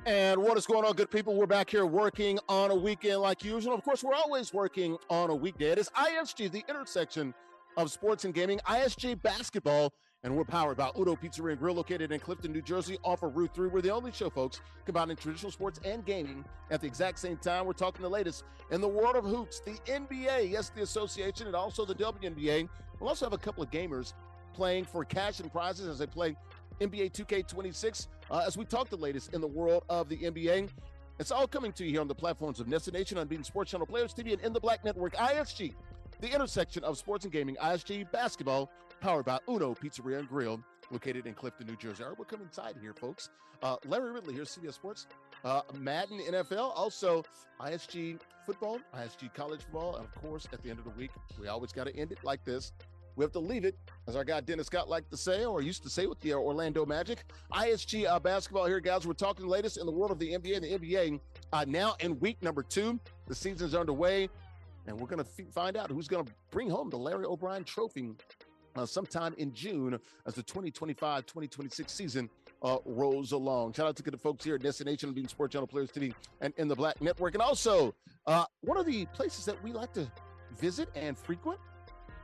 And what is going on, good people? We're back here working on a weekend like usual. Of course, we're always working on a weekday. It is ISG, the intersection of sports and gaming, ISG basketball, and we're powered by Udo Pizzeria and Grill, located in Clifton, New Jersey, off of Route 3. We're the only show, folks, combining traditional sports and gaming at the exact same time. We're talking the latest in the world of hoops, the NBA, yes, the association, and also the WNBA. We'll also have a couple of gamers playing for cash and prizes as they play NBA 2K26, as we talk the latest in the world of the NBA. It's all coming to you here on the platforms of NESN Nation, Unbeaten Sports Channel, Players TV, and In the Black Network. ISG, the intersection of sports and gaming. ISG basketball, powered by Uno Pizzeria and Grill, located in Clifton, New Jersey. All right, we're coming inside here, folks. Larry Ridley here, CBS Sports. Madden NFL, also ISG football, ISG college football, and of course, at the end of the week, we always got to end it like this. We have to leave it, as our guy Dennis Scott liked to say, or used to say with the Orlando Magic. ISG basketball here, guys. We're talking the latest in the world of the NBA and the NBA. Now in week number 2, the season's underway, and we're going to find out who's going to bring home the Larry O'Brien Trophy sometime in June as the 2025-2026 season rolls along. Shout out to the folks here at NESN Nation, Unbeaten Sports Channel, Players TV, and In the Black Network. And also, one of the places that we like to visit and frequent,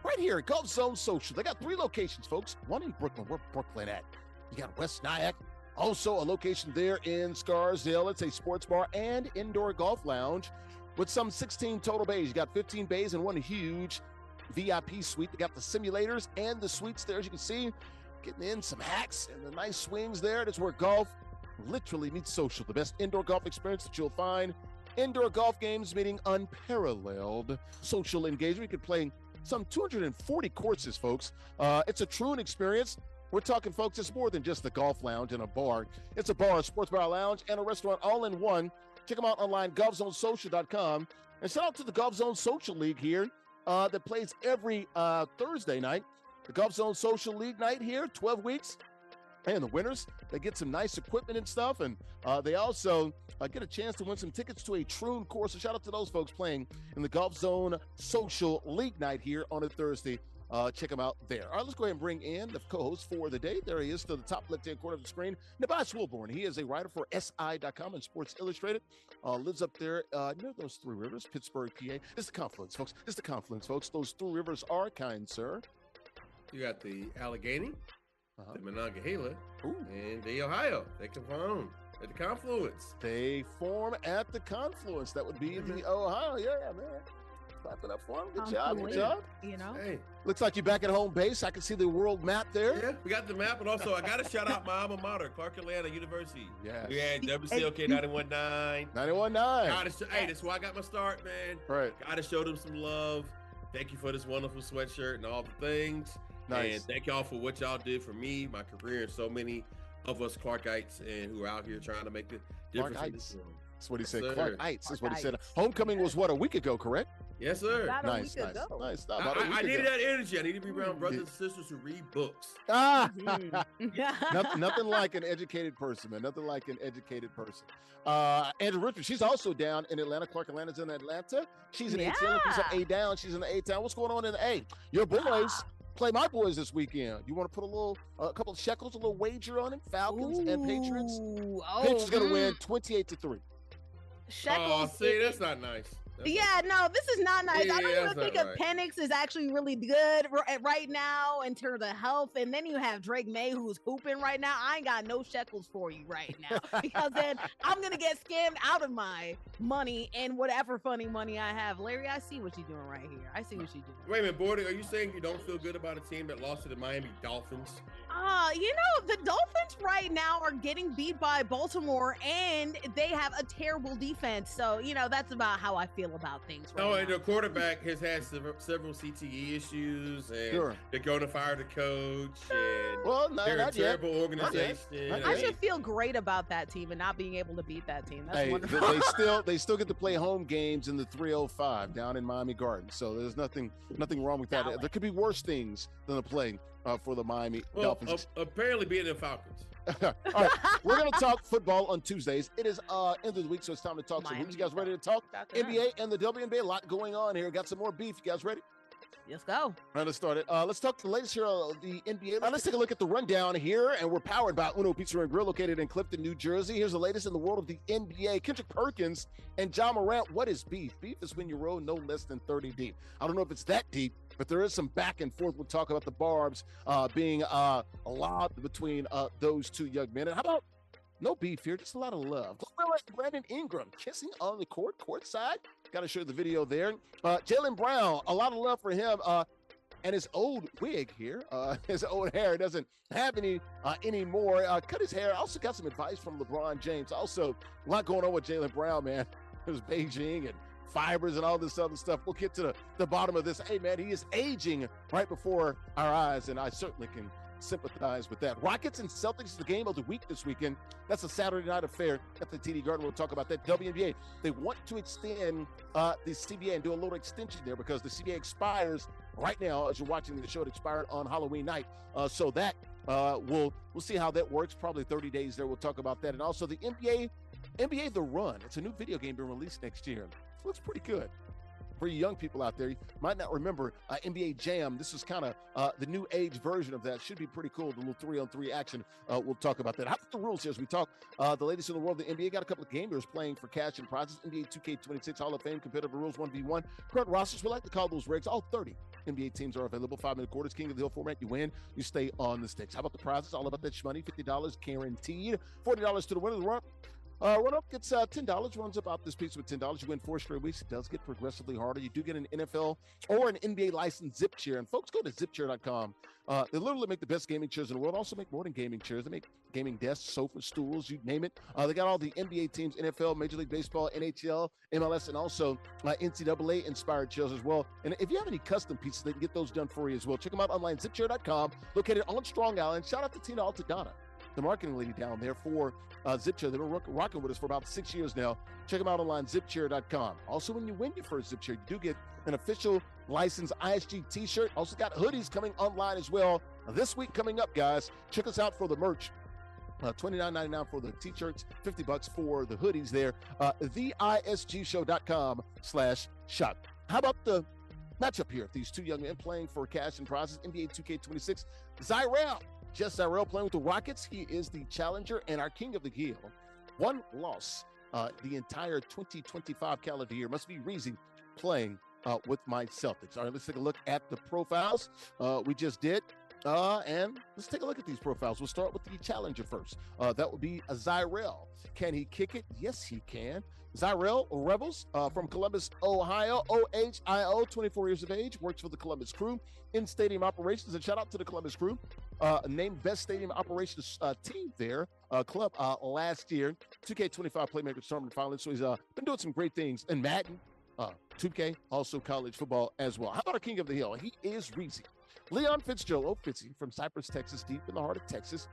right here at Gulf Zone Social. They got 3 locations, folks. One in Brooklyn. Where Brooklyn at? You got West Nyack. Also a location there in Scarsdale. It's a sports bar and indoor golf lounge with some 16 total bays. You got 15 bays and one huge VIP suite. They got the simulators and the suites there, as you can see. Getting in some hacks and the nice swings there. That's where golf literally meets social. The best indoor golf experience that you'll find. Indoor golf games meaning unparalleled social engagement. You can play some 240 courses, folks. It's a true experience. We're talking, folks, it's more than just the golf lounge and a bar. It's a bar, a sports bar lounge, and a restaurant all in one. Check them out online, golfzonesocial.com. And shout out to the Golf Zone Social League here that plays every Thursday night. The Golf Zone Social League night here, 12 weeks. And the winners, they get some nice equipment and stuff, and they also get a chance to win some tickets to a Troon course. So shout out to those folks playing in the Golf Zone Social League night here on a Thursday. Check them out there. All right, let's go ahead and bring in the co-host for the day. There he is to the top left-hand corner of the screen, Nubyjas Wilborn. He is a writer for SI.com and Sports Illustrated. Lives up there near those 3 rivers, Pittsburgh, PA. This is the confluence, folks. This is the confluence, folks. Those 3 rivers are, kind sir. You got the Allegheny, the Monongahela, and the Ohio. They conform at the confluence. They form at the confluence. That would be the Ohio. Yeah, man. Clap it up for them. Good job. Good job. You know, Hey, Looks like you're back at home base. I can see the world map there. yeah, we got the map, and also I got to shout out my alma mater, Clark Atlanta University. Yes. We had WCLK 91.9. 91.9. Hey, that's where I got my start, man. Right. Got to show them some love. Thank you for this wonderful sweatshirt and all the things. Nice. And thank y'all for what y'all did for me, my career, and so many of us Clarkites and who are out here trying to make the difference. in this world. That's what he said. Yes, Clark sir. Heights is what he said. Heights. Homecoming was what, a week ago, correct? Yes, sir. About a Nice, week nice, ago. nice. About a week I needed ago. that energy. I need to be around brothers and sisters who read books. Nothing like an educated person, man. Nothing like an educated person. Andrea Richmond, she's also down in Atlanta. Clark Atlanta's in Atlanta. She's in ATL. She's an A down. She's in the A town. What's going on in the A? Your boys play my boys this weekend. You want to put a couple of shekels, a little wager on it? Falcons and Patriots. Patriots going to win 28-3. Shekels. Oh, see, that's not nice. This is not nice. Yeah, I don't that's even think not right. Penix is actually really good right now in terms of health. And then you have Drake May, who's hooping right now. I ain't got no shekels for you right now because then I'm going to get scammed out of my money and whatever funny money I have. Larry, I see what you're doing right here. I see what you're doing. Wait a minute, Bordy, are you saying you don't feel good about a team that lost to the Miami Dolphins? The Dolphins right now are getting beat by Baltimore and they have a terrible defense. So, that's about how I feel about things right No, now. and the quarterback has had several CTE issues, and Sure. they're going to fire the coach, and Well, no, they're a not yet. terrible organization. Not I yet. should feel great about that team and not being able to beat that team. That's Hey, wonderful. they still get to play home games in the 305 down in Miami Gardens. So there's nothing wrong with that. Valid. There could be worse things than a play for the Miami Well, Dolphins. apparently being the Falcons. All right, we're going to talk football on Tuesdays. It is end of the week, so it's time to talk some hoops. You guys ready to talk NBA and the WNBA? A lot going on here. Got some more beef. You guys ready? Let's go. All right, let's start it. Let's talk the latest here on the NBA. Let's take a look at the rundown here, and we're powered by Uno Pizza and Grill, located in Clifton, New Jersey. Here's the latest in the world of the NBA. Kendrick Perkins and Ja Morant. What is beef? Beef is when you roll no less than 30 deep. I don't know if it's that deep, but there is some back and forth. We'll talk about the barbs being lobbed between those two young men. And how about no beef here, just a lot of love. Glorilla and Brandon Ingram kissing on the courtside. Got to show the video there. Jaylen Brown, a lot of love for him. And his old wig here, his old hair doesn't have any anymore. Cut his hair. Also got some advice from LeBron James. Also, a lot going on with Jaylen Brown, man. There's Beijing and fibers and all this other stuff. We'll get to the bottom of this. Hey, man, he is aging right before our eyes, and I certainly can sympathize with that. Rockets and Celtics is the game of the week this weekend. That's a Saturday night affair at the TD Garden. We'll talk about that. WNBA, they want to extend the CBA and do a little extension there because the CBA expires right now. As you're watching the show, it expired on Halloween night. So that we'll see how that works. Probably 30 days there. We'll talk about that. And also the NBA The Run. It's a new video game being released next year. Looks pretty good. For you young people out there, you might not remember NBA Jam. This is kind of the new age version of that. Should be pretty cool. The little 3-on-3 action. We'll talk about that. How about the rules here as we talk the latest in the world? The NBA got a couple of gamers playing for cash and prizes. NBA 2K26 Hall of Fame competitive rules 1v1. Current rosters, we like to call those rigs. All 30 NBA teams are available. 5-minute quarters, King of the Hill format. You win, you stay on the sticks. How about the prizes? All about that shmoney. $50 guaranteed. $40 to the winner of the run. Run-up gets $10, runs up out this piece with $10. You win 4 straight weeks. It does get progressively harder. You do get an NFL or an NBA licensed zip chair. And folks, go to ZipChair.com. They literally make the best gaming chairs in the world. Also make more than gaming chairs. They make gaming desks, sofas, stools, you name it. They got all the NBA teams, NFL, Major League Baseball, NHL, MLS, and also NCAA-inspired chairs as well. And if you have any custom pieces, they can get those done for you as well. Check them out online, ZipChair.com, located on Strong Island. Shout out to Tina Altadonna, the marketing lady down there for ZipChair. They've been rocking with us for about 6 years now. Check them out online, ZipChair.com. Also, when you win your first ZipChair, you do get an official licensed ISG t-shirt. Also got hoodies coming online as well. This week coming up, guys, check us out for the merch. $29.99 for the t-shirts, $50 for the hoodies there. theisgshow.com/shop. How about the matchup here? These two young men playing for cash and prizes. NBA 2K26. JustZyrell playing with the Rockets. He is the challenger and our king of the hill. One loss the entire 2025 calendar year. MustBeReezy playing with my Celtics. All right, let's take a look at the profiles we just did. And let's take a look at these profiles. We'll start with the challenger first. That would be JustZyrell. Can he kick it? Yes, he can. JustZyrell Rebels from Columbus, Ohio. OHIO, 24 years of age, works for the Columbus Crew in stadium operations. And shout out to the Columbus Crew. Named best stadium operations team there, club last year. 2K25 Playmaker Tournament finalist. So he's been doing some great things. And Madden, 2K, also college football as well. How about a king of the hill? He is Reezy. Leon Fitzgerald, Fitzy, from Cypress, Texas, deep in the heart of Texas.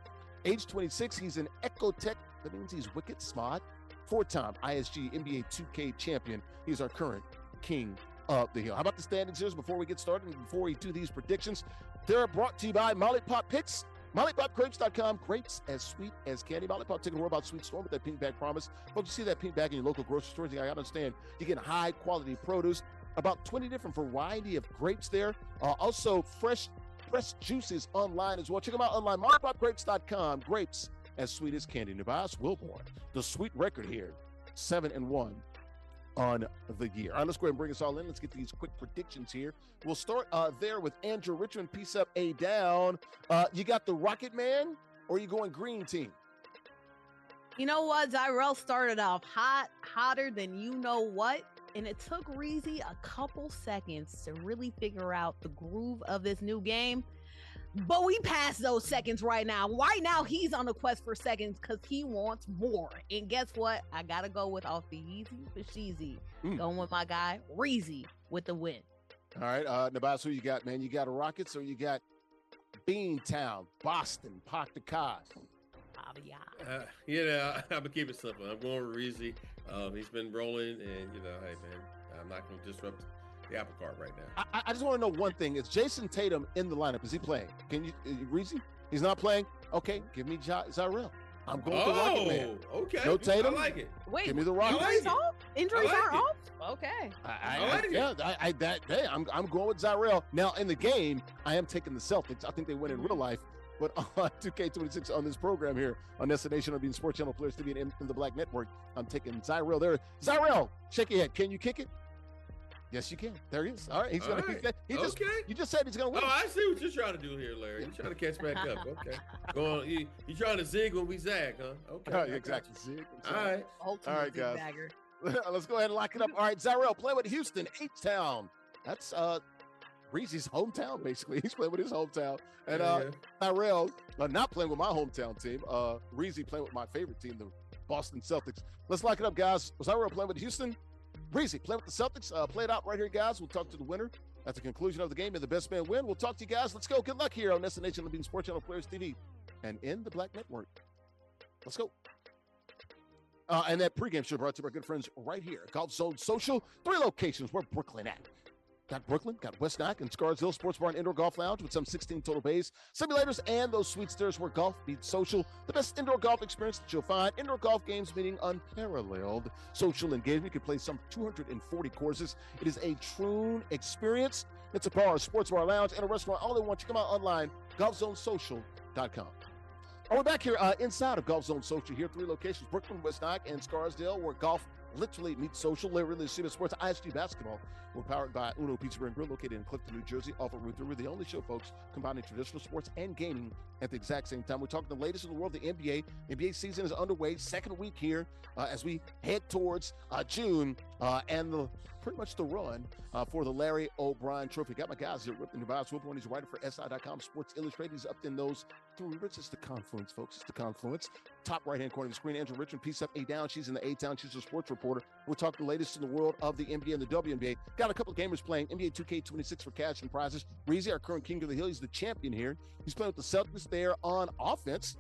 Age 26, he's an Ecotech. That means he's wicked smart. 4-time ISG NBA 2K champion. He's our current king of the hill. How about the standings here before we get started and before we do these predictions? They're brought to you by Molly Pop Picks. MollyPopGrapes.com. Grapes as sweet as candy. Molly Pop taking a word about Sweet Storm with that pink bag promise. Folks, you see that pink bag in your local grocery stores. You gotta understand, you get high quality produce. About 20 different variety of grapes there. Also fresh juices online as well. Check them out online. MollyPopGrapes.com. Grapes as sweet as candy. Nubyjas, Wilborn, the sweet record here. 7-1 on the year. All right, let's go ahead and bring us all in. Let's get these quick predictions here. We'll start there with Andrea. Richmond, piece up, A down. You got the Rocket Man, or are you going green team? You know what? JustZyrell started off hotter than you know what. And it took Reezy a couple seconds to really figure out the groove of this new game. But we passed those seconds right now. Right now, he's on a quest for seconds because he wants more. And guess what? I got to go with off the easy for sheezy. Going with my guy, Reezy, with the win. All right, Nubyjas, who you got, man? You got a Rockets or you got Beantown, Boston, Park the Cars? I'm going to keep it simple. I'm going with Reezy. He's been rolling, and, hey, man, I'm not going to disrupt the apple cart right now. I just want to know one thing. Is Jason Tatum in the lineup? Is he playing? Can you, Reezy? He's not playing? Okay, give me JustZyrell. I'm going with the Rocket Man. Okay. No Tatum. I like it. Wait, Give me the Rocket. injuries off? Injuries like aren't it. off? Okay. I'm going with Zyrell. Now, in the game, I am taking the Celtics. I think they win in real life. But on 2K26 on this program here on NESN Nation of being Sports Channel Players TV and in the Black Network, I'm taking Zyrell there. Zyrell, shake your head. Can you kick it? Yes, you can. There he is. All right. You just said he's going to win. Oh, I see what you're trying to do here, Larry. You're trying to catch back up. Okay. Go on. You trying to zig when we zag, huh? Okay. Exactly. Zig. All right. Ultimate All right, guys. zigzagger. Let's go ahead and lock it up. All right, Zyrell, play with Houston, H-Town. That's Breezy's hometown, basically. He's playing with his hometown. And Zyrell, not playing with my hometown team. Breezy playing with my favorite team, the Boston Celtics. Let's lock it up, guys. Zyrell playing with Houston. Breezy playing with the Celtics. Play it out right here, guys. We'll talk to the winner at the conclusion of the game. May the best man win. We'll talk to you guys. Let's go. Good luck here on NESN Nation of being Sports Channel Players TV and in the Black Network. Let's go. And that pregame show brought to our good friends right here, Golf Zone Social. 3 locations. Where Brooklyn at? Got Brooklyn, got West Nyack, and Scarsdale Sports Bar and Indoor Golf Lounge with some 16 total bays, simulators, and those sweet stairs where golf meets social. The best indoor golf experience that you'll find. Indoor golf games meaning unparalleled social engagement. You can play some 240 courses. It is a true experience. It's a bar, a sports bar, lounge, and a restaurant. All they want you come out online, golfzonesocial.com. We're back here inside of Golf Zone Social here. 3 locations, Brooklyn, West Nyack, and Scarsdale, where golf literally meets social. Larry Ridley, Sports, ISG Basketball. We're powered by Uno Pizza and Grill, located in Clifton, New Jersey, off of Route 3. We're the only show, folks, combining traditional sports and gaming at the exact same time. We're talking the latest in the world, the NBA. NBA season is underway, second week here as we head towards June and pretty much the run for the Larry O'Brien Trophy. Got my guys here, Nubyjas, Wilborn. He's a writer for SI.com, Sports Illustrated. He's up in those 3 rivers. It's the confluence, folks. It's the confluence. Top right-hand corner of the screen, Andrea Richmond, piece up, A down. She's in the A-Town. She's a sports reporter. We're talking the latest in the world of the NBA and the WNBA. Got a couple of gamers playing NBA 2K26 for cash and prizes. Breezy, our current king of the hill, he's the champion here. He's playing with the Celtics there on offense.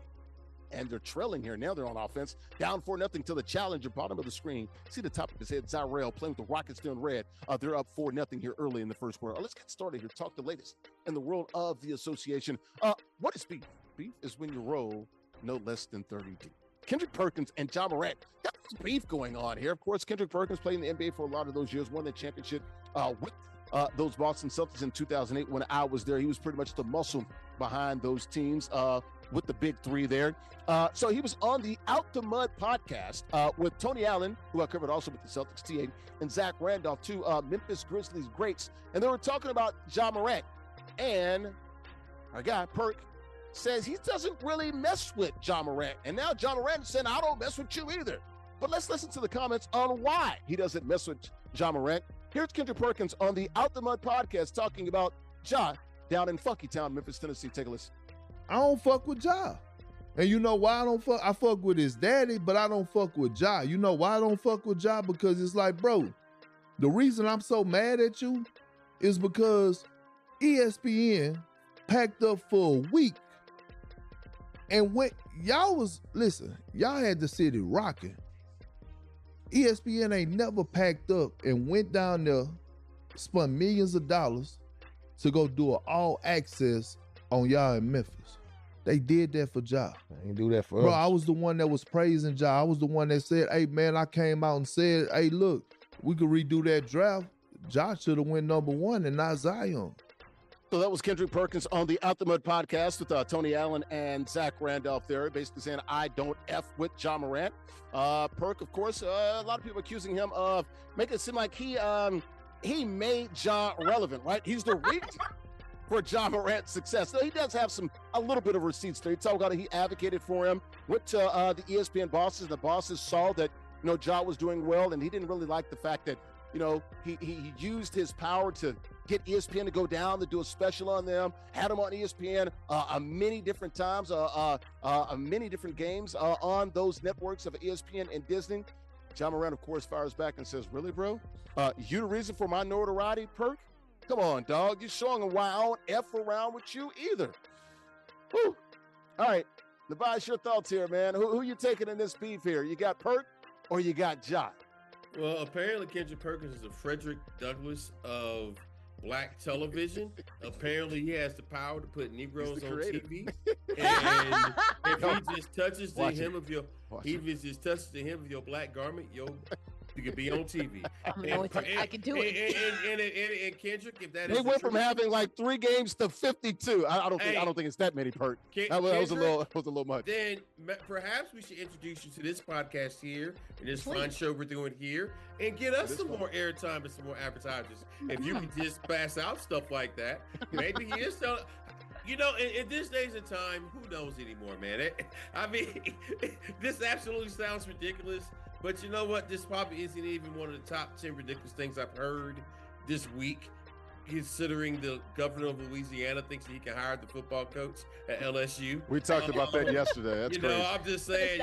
And they're trailing here. Now they're on offense. Down 4-0 to the challenger, bottom of the screen. See the top of his head, Zyrell playing with the Rockets doing red. They're up 4-0 here early in the first quarter. Let's get started here. Talk the latest in the world of the association. What is beef? Beef is when you roll no less than 30 deep. Kendrick Perkins and Ja Morant got this beef going on here. Of course, Kendrick Perkins played in the NBA for a lot of those years, won the championship with those Boston Celtics in 2008 when I was there. He was pretty much the muscle behind those teams with the big 3 there. So he was on the Out the Mud podcast with Tony Allen, who I covered also with the Celtics, T8, and Zach Randolph, 2 Memphis Grizzlies greats. And they were talking about Ja Morant. And our guy, Perk, says he doesn't really mess with Ja Morant. And now Ja Morant is saying, I don't mess with you either. But let's listen to the comments on why he doesn't mess with Ja Morant. Here's Kendrick Perkins on the Out the Mud podcast talking about Ja down in Funky Town, Memphis, Tennessee. Take a listen. I don't fuck with Ja. And you know why I don't fuck? I fuck with his daddy, but I don't fuck with Ja. You know why I don't fuck with Ja? Because it's like, bro, the reason I'm so mad at you is because ESPN packed up for a week. And when y'all had the city rocking. ESPN ain't never packed up and went down there, spent millions of dollars to go do an all access on y'all in Memphis. They did that for Ja. They ain't do that for Bro, us. I was the one that was praising Ja. I was the one that said, hey, man, I came out and said, hey, look, we could redo that draft. Ja should have went #1 and not Zion. So that was Kendrick Perkins on the Out the Mud podcast with Tony Allen and Zach Randolph there, basically saying, I don't F with Ja Morant. Perk, of course, a lot of people accusing him of making it seem like he made Ja relevant, right? He's the reason for Ja Morant's success. So he does have a little bit of receipts there. He talked about it. He advocated for him, went to the ESPN bosses, and the bosses saw that, Ja was doing well, and he didn't really like the fact that, he used his power to get ESPN to go down to do a special on them, had them on ESPN many different times, many different games on those networks of ESPN and Disney. Ja Morant, of course, fires back and says, really, bro? You the reason for my notoriety, Perk? Come on, dog. You're showing them why I don't F around with you either. Whew. All right. Nubyjas, your thoughts here, man. Who you taking in this beef here? You got Perk or you got Ja? Well, apparently Kendrick Perkins is a Frederick Douglass of black television. Apparently, he has the power to put Negroes on creator. TV. And if he just touches the hem of your, just touches the hem of your black garment, you could be on TV. I can do it. And Kendrick, if that they went from having like 3 games to 52. I don't think it's that many, Perk. That was a little much. Then perhaps we should introduce you to this podcast here and this fun show we're doing here, and get us some more airtime and some more advertisers. If you can just pass out stuff like that, maybe he is telling. In this days and time, who knows anymore, man? I mean, this absolutely sounds ridiculous. But you know what? This probably isn't even one of the top 10 ridiculous things I've heard this week, considering the governor of Louisiana thinks that he can hire the football coach at LSU. We talked about that yesterday. That's crazy. I'm just saying.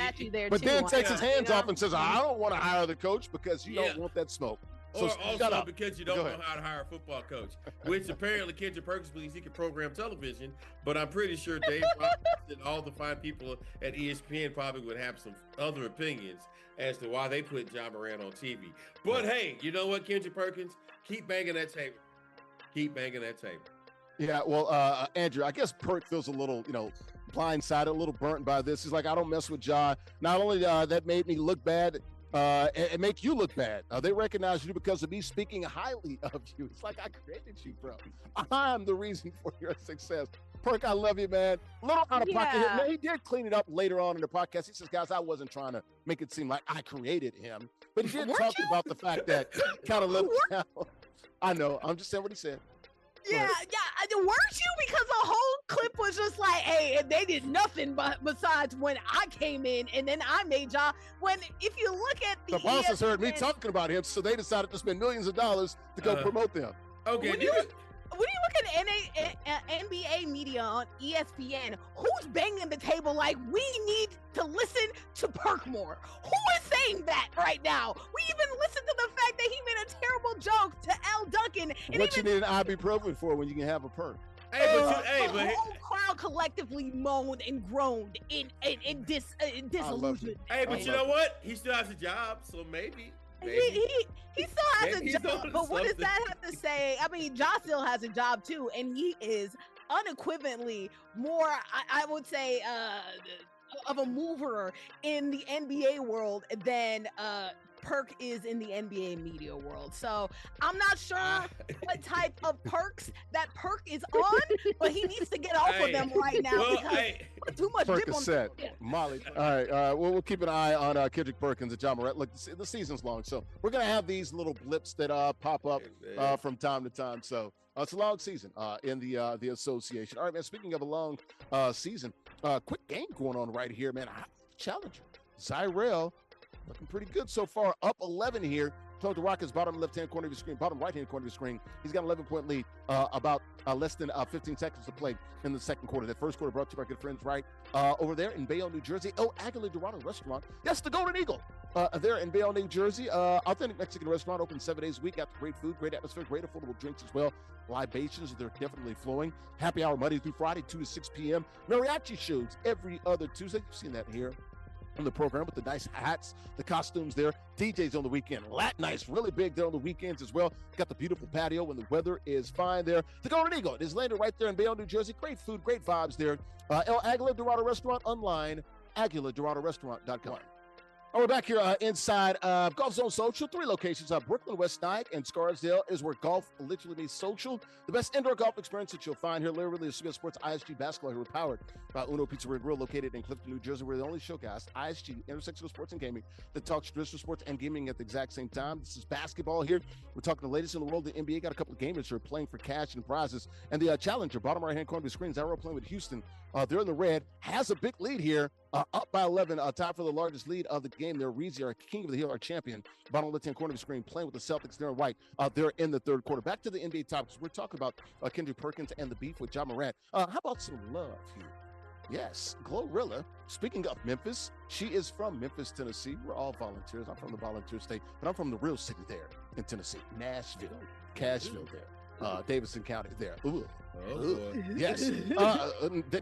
But then takes his hands off and says, I don't want to hire the coach because you don't want that smoke. So also because you don't know how to hire a football coach, which apparently Kendrick Perkins believes he can program television, but I'm pretty sure Dave Roberts and all the fine people at ESPN probably would have some other opinions as to why they put John Morant on TV. But hey, you know what, Kendrick Perkins? Keep banging that table. Keep banging that table. Yeah, well, Andrew, I guess Perk feels a little, blindsided, a little burnt by this. He's like, I don't mess with Ja. Not only that made me look bad, it make you look bad. They recognize you because of me speaking highly of you. It's like, I created you, bro. I'm the reason for your success. Perk, I love you, man. A little out of pocket here. Now, he did clean it up later on in the podcast. He says, guys, I wasn't trying to make it seem like I created him. But he did talk about the fact that kind of let him down. I know. I'm just saying what he said. Yeah. Weren't you? Because the whole clip was just like, hey, they did nothing besides when I came in and then I made Ja. When if you look at the bosses heard me talking about him, so they decided to spend millions of dollars to go promote them. Okay. When you look at NBA media on ESPN, who's banging the table like we need to listen to Perk more? Who is saying that right now? We even listened to the fact that he made a terrible joke to Al Duncan. And what you need an ibuprofen for when you can have a Perk? The whole crowd collectively moaned and groaned in disillusion. Hey, but you know what? He still has a job, so maybe. He still has a job, but what does that have to say? I mean, Ja still has a job too, and he is unequivocally more, I would say, of a mover in the NBA world than Perk is in the NBA media world. So I'm not sure what type of perks that Perk is on, but he needs to get off of them right now because too much dip on Molly. All right, we'll keep an eye on Kendrick Perkins and John Morant. Look, the season's long, so we're gonna have these little blips that pop up from time to time. So it's a long season in the association. All right, man. Speaking of a long season, quick game going on right here, man. Challenger JustZyrell. Looking pretty good so far. Up 11 here. Told the Rockets, bottom left-hand corner of your screen, bottom right-hand corner of your screen. He's got an 11-point lead, about less than 15 seconds to play in the second quarter. That first quarter brought to my good friends right over there in Bayonne, New Jersey. El Aguila Dorado Restaurant. Yes, the Golden Eagle. There in Bayonne, New Jersey. Authentic Mexican restaurant, open 7 days a week. Got great food, great atmosphere, great affordable drinks as well. Libations, they're definitely flowing. Happy hour Monday through Friday, 2 to 6 p.m. Mariachi shows every other Tuesday. You've seen that here on the program with the nice hats, the costumes there. DJs on the weekend. Lat nights, really big there on the weekends as well. Got the beautiful patio when the weather is fine there. The Golden Eagle, it is landed right there in Bayonne, New Jersey. Great food, great vibes there. El Aguila Dorado Restaurant online, AguilaDoradoRestaurant.com. Oh, we're back here inside Golf Zone Social. 3 locations, Brooklyn, West Nyack, and Scarsdale is where golf literally means social. The best indoor golf experience that you'll find here. Larry Ridley of CBS Sports ISG Basketball here. We're powered by Uno Pizzeria Grill located in Clifton, New Jersey. We're the only showcast, ISG, intersection of sports and gaming, that talks traditional sports and gaming at the exact same time. This is basketball here. We're talking the latest in the world. The NBA got a couple of gamers who are playing for cash and prizes. And the Challenger, bottom right-hand corner of the screen, JustZyrell playing with Houston. They're in the red, has a big lead here. Up by 11, tied for the largest lead of the game. They're Ridley, our king of the hill, our champion. Bottom left-hand corner of the screen, playing with the Celtics. They're in white. They're in the third quarter. Back to the NBA topics. We're talking about Kendrick Perkins and the beef with John Morant. How about some love here? Yes, Glorilla. Speaking of Memphis, she is from Memphis, Tennessee. We're all volunteers. I'm from the volunteer state, but I'm from the real city there in Tennessee. Nashville, Cashville there. Davidson County there. Ooh. Yes.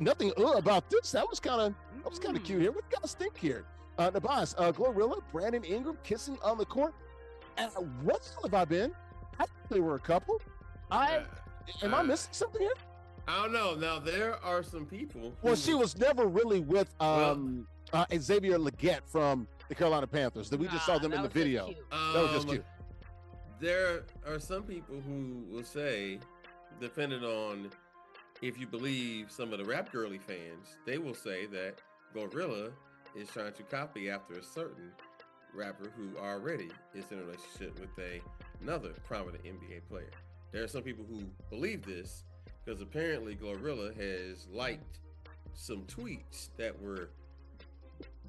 Nothing about this. That was kind of cute here. What do you guys think here? Nubyjas, Glorilla, Brandon Ingram kissing on the court. And what have I been? I thought they were a couple. Am I missing something here? I don't know. Now there are some people. Well, she was never really with Xavier Legette from the Carolina Panthers. That we just saw them in the video. That was just cute. There are some people who will say, depending on if you believe some of the rap girly fans, they will say that Glorilla is trying to copy after a certain rapper who already is in a relationship with another prominent NBA player. There are some people who believe this because apparently Glorilla has liked some tweets that were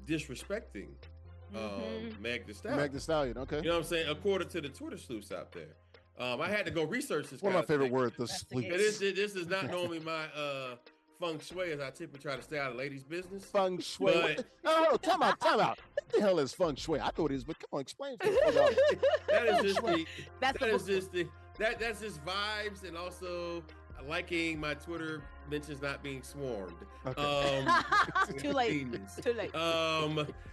disrespecting Meg Thee Stallion. Meg Thee Stallion, okay. You know what I'm saying? According to the Twitter sleuths out there. I had to go research this. One of my favorite words, the sleuths. This is not normally my feng shui, as I typically try to stay out of ladies' business. Feng shui. No, time out. What the hell is feng shui? I know it is, but come on, explain to me. That's just vibes, and also liking my Twitter mentions not being swarmed. Okay. Too late.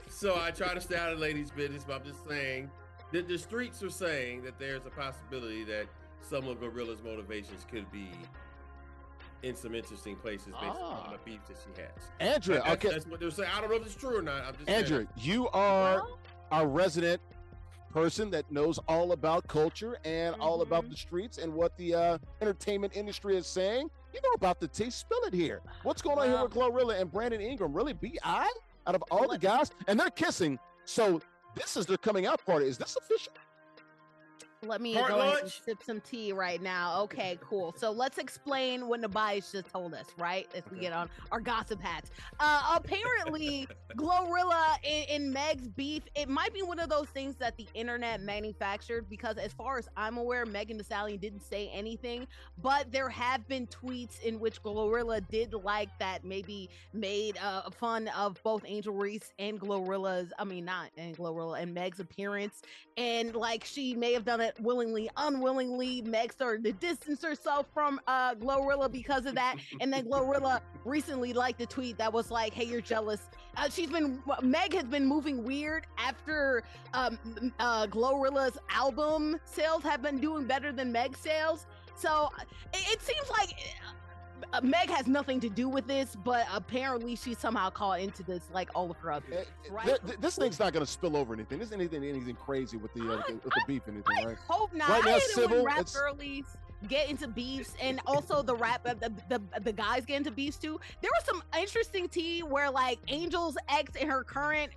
So I try to stay out of ladies' business, but I'm just saying that the streets are saying that there's a possibility that some of Glorilla's motivations could be in some interesting places based on the beef that she has. Andrea, that's what they're saying. I don't know if it's true or not. I'm just Andrea, you are our resident person that knows all about culture and all about the streets and what the entertainment industry is saying. You know about the tea. Spill it here. What's going on here with Glorilla and Brandon Ingram? Really, B.I. out of all the guys? And they're kissing. So this is their coming out party. Is this official? Let me go ahead and sip some tea right now. Okay, cool. So let's explain what Nubyjas just told us, right? As we get on our gossip hats. Apparently, Glorilla and Meg's beef, it might be one of those things that the internet manufactured, because as far as I'm aware, Megan Thee Stallion didn't say anything, but there have been tweets in which Glorilla did like that maybe made fun of both Angel Reese and Glorilla's, and Meg's appearance. And like she may have done it willingly, unwillingly. Meg started to distance herself from Glorilla because of that, and then Glorilla recently liked a tweet that was like, "Hey, you're jealous." Meg has been moving weird after Glorilla's album sales have been doing better than Meg's sales. So it seems like Meg has nothing to do with this, but apparently she's somehow caught into this like all of her others. Right? This thing's not going to spill over anything. This isn't anything crazy with the beef, anything, right? I hope not. Right now, I hate it when rap girlies get into beefs, and also the guys get into beefs too. There was some interesting tea where like Angel's ex and her current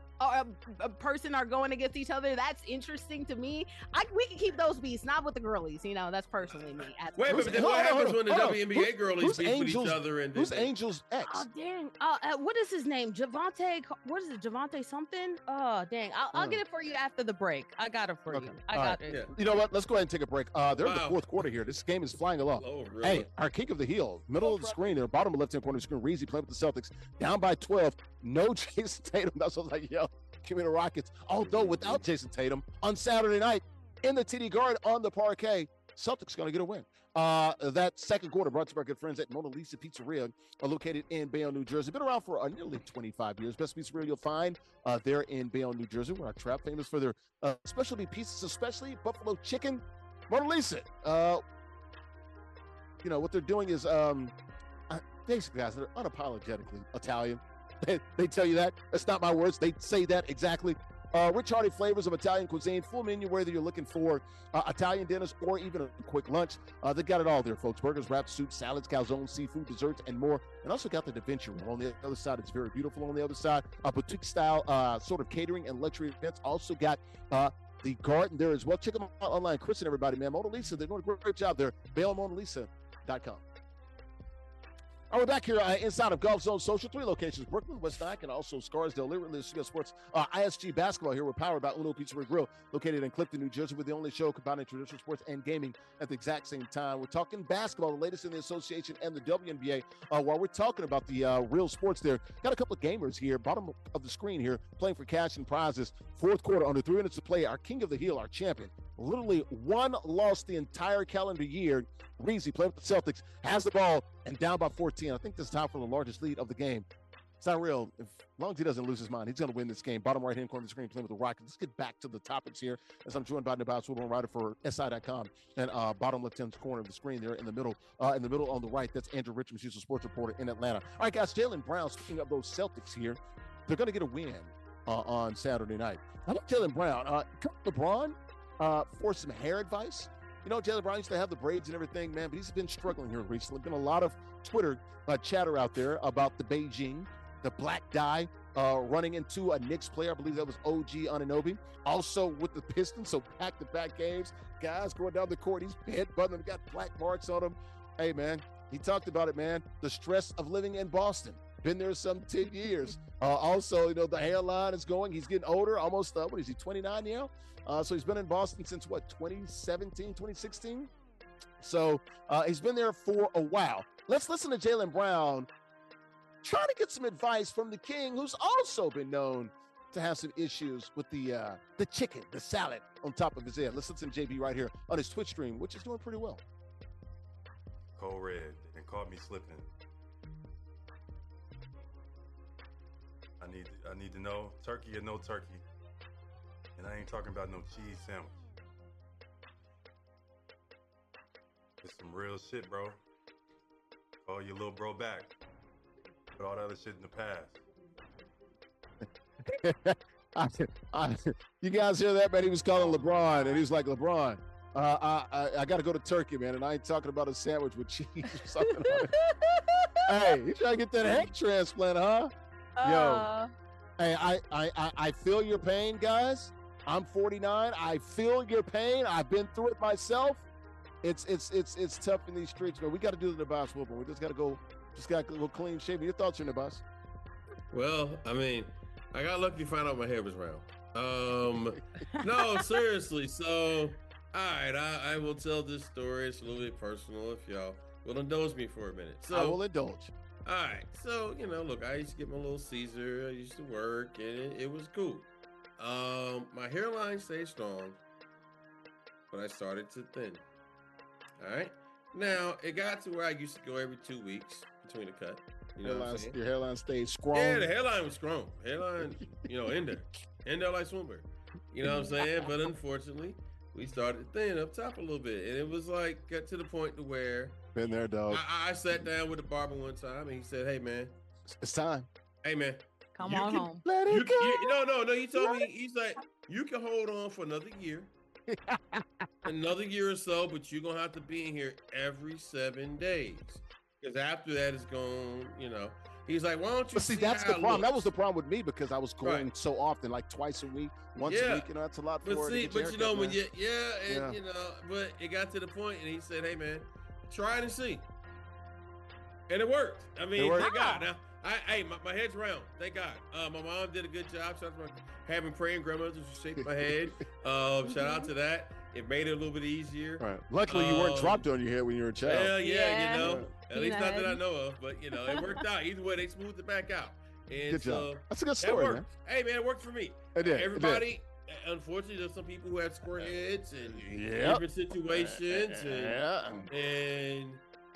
a person are going against each other. That's interesting to me. We can keep those beefs, not with the girlies. You know, that's personally me. Wait, but then what happens when the WNBA girlies beef with each other? And who's Angel's ex? Oh dang! What is his name? Javante? What is it? Javante something? Oh dang! I'll get it for you after the break. I got it for you. I got it. Yeah. You know what? Let's go ahead and take a break. They're in the fourth quarter here. This game is flying along. Oh, really? Hey, our kick of the heel, middle of the screen, there, bottom left-hand corner of the screen. Ridley playing with the Celtics, down by 12. No Jason Tatum. That's what I was like, yo. Give me the Rockets. Although without Jason Tatum on Saturday night in the TD Garden on the parquet, Celtics going to get a win. That second quarter brought to you by our good friends at Mona Lisa Pizzeria, located in Bayonne, New Jersey. Been around for nearly 25 years. Best pizzeria you'll find there in Bayonne, New Jersey. We're trap famous for their specialty pizzas, especially buffalo chicken. Mona Lisa. What they're doing is basically, guys, they're unapologetically Italian. They tell you that. That's not my words. They say that exactly. Rich, hearty flavors of Italian cuisine. Full menu, whether you're looking for Italian dinners or even a quick lunch. They got it all there, folks. Burgers, wraps, soups, salads, calzones, seafood, desserts, and more. And also got the Da Vinci room. On the other side, it's very beautiful. On the other side, boutique-style sort of catering and luxury events. Also got the garden there as well. Check them out online. Chris and everybody, man. Mona Lisa, they're doing a great job there. BailMonaLisa.com. All right, we're back here inside of Golf Zone Social. 3 locations: Brooklyn, West Nyack, and also Scarsdale. Literally, Sports ISG Basketball here. We're powered by Uno Pizzeria Grill, located in Clifton, New Jersey. We're the only show combining traditional sports and gaming at the exact same time. We're talking basketball, the latest in the association and the WNBA. While we're talking about the real sports there, got a couple of gamers here, bottom of the screen here, playing for cash and prizes. Fourth quarter, under 3 minutes to play. Our king of the heel, our champion, literally one loss the entire calendar year. Breezy playing with the Celtics, has the ball and down by 14. I think this is time for the largest lead of the game. JustZyrell, as long as he doesn't lose his mind, he's going to win this game. Bottom right-hand corner of the screen, playing with the Rockets. Let's get back to the topics here as I'm joined by Nubyjas, Wilborn, writer for SI.com, and bottom left-hand corner of the screen there in the middle on the right, that's Andrea, Richmond, she's a sports reporter in Atlanta. All right, guys, Jaylen Brown, speaking of those Celtics here, they're going to get a win on Saturday night. How about Jaylen Brown? LeBron for some hair advice? You know, Jaylen Brown used to have the braids and everything, man, but he's been struggling here recently. Been a lot of Twitter chatter out there about the Beijing, the black dye running into a Knicks player. I believe that was OG Anunoby. Also with the Pistons, so back-to-back games. Guys going down the court, he's headbutting them, got black marks on him. Hey, man, he talked about it, man. The stress of living in Boston. Been there some 10 years. Also, you know, the hairline is going. He's getting older, almost, what is he, 29 now? So he's been in Boston since, 2017, 2016? So he's been there for a while. Let's listen to Jaylen Brown trying to get some advice from the king, who's also been known to have some issues with the chicken, the salad on top of his head. Let's listen to JB right here on his Twitch stream, which is doing pretty well. Cold red and caught me slipping. I need to know turkey or no turkey. And I ain't talking about no cheese sandwich. It's some real shit, bro. Call your little bro back. Put all that other shit in the past. You guys hear that, man? He was calling LeBron, and he was like, LeBron, I got to go to Turkey, man, and I ain't talking about a sandwich with cheese or something. Hey, you trying to get that head transplant, huh? Yo, hey, I feel your pain, guys. I'm 49. I feel your pain. I've been through it myself. It's tough in these streets, man. We got to do the Nubyjas Wilborn. We just got to go clean shaven. Your thoughts here, Nubyjas? Well, I mean, I got lucky to find out my hair was round. No, seriously. So, all right, I will tell this story. It's a little bit personal if y'all will indulge me for a minute. So I will indulge. All right, so, you know, look, I used to get my little Caesar. I used to work, and it was cool. My hairline stayed strong, but I started to thin. All right. Now, it got to where I used to go every 2 weeks between the cut. You know what I'm saying? Your hairline stayed strong. Yeah, the hairline was strong. Hairline, you know, in there like Swimber. You know what I'm saying? But unfortunately, we started to thin up top a little bit. And it was like, got to the point to where... Been there, dog. I sat down with the barber one time, and he said, hey, man. It's time. Hey, man. Come on home. Let it go. No. He told me, he's like, you can hold on for another year. Another year or so, but you're going to have to be in here every 7 days. Because after that, it's going, you know. He's like, why don't you see that's the problem. That was the problem with me because I was going so often, like twice a week, once a week. You know, that's a lot for but you know, when you know, but it got to the point, and he said, hey, man, try it and see. And it worked. I mean, thank God. Now, my head's round. Thank God. My mom did a good job. Shout out to having praying grandmothers who shaped my head. Shout out to that. It made it a little bit easier. Right. Luckily, you weren't dropped on your head when you were a child. Yeah, you know. At least not that I know of. But, you know, it worked out. Either way, they smoothed it back out. And good so job. That's a good story, man. Hey, man, it worked for me. It did. Everybody, unfortunately, there's some people who had square heads and different situations. And